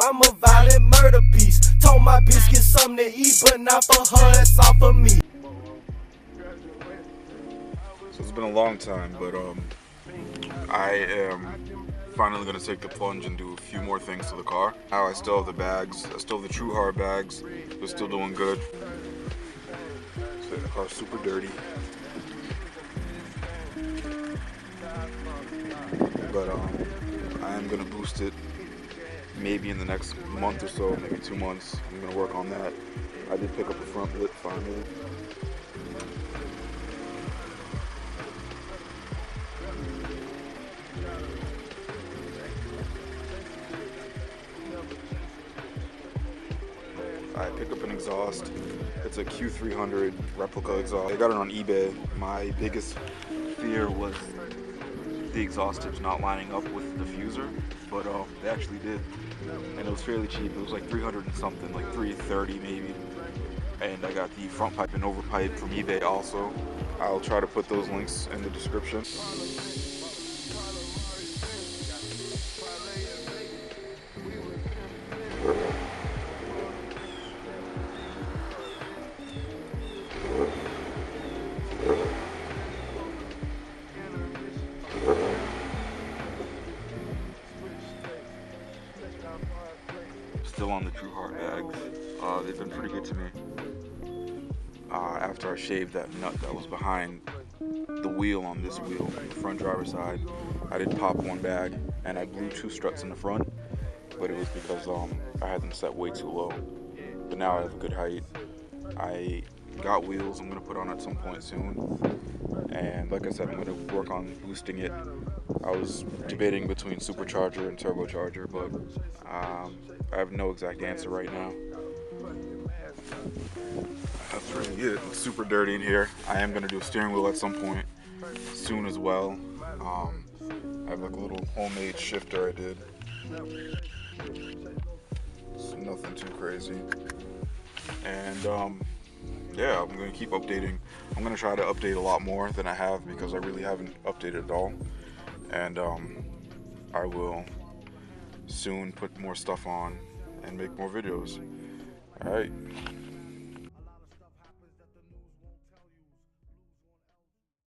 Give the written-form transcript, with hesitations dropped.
I'm a violent murder piece. Told my bitch get something to eat, but not for her, it's all for me. So it's been a long time, but I am finally gonna take the plunge and do a few more things to the car. Now I still have the bags, I still have the true hard bags. They're still doing good. So the car's super dirty. But I am gonna boost it maybe in the next month or so, maybe 2 months. I'm gonna work on that. I did pick up the front lip finally. I picked up an exhaust. It's a Q300 replica exhaust. I got it on eBay. My biggest fear was the exhaust tips not lining up with the diffuser, but they actually did. And it was fairly cheap. It was like 300 and something, like 330 maybe. And I got the front pipe and over pipe from eBay also. I'll try to put those links in the description. Still on the true hard bags. They've been pretty good to me. After I shaved that nut that was behind the wheel on this wheel, the front driver's side, I did pop one bag and I blew 2 struts in the front, but it was because I had them set way too low. But now I have a good height. I got wheels I'm gonna put on at some point soon, and like I said, I'm gonna work on boosting it. I was debating between Supercharger and Turbocharger, but I have no exact answer right now. That's really it. It's super dirty in here. I am gonna do a steering wheel at some point soon as well. I have like a little homemade shifter I did. It's nothing too crazy. And yeah, I'm gonna keep updating. I'm gonna try to update a lot more than I have because I really haven't updated at all. And I will soon put more stuff on and make more videos. All right.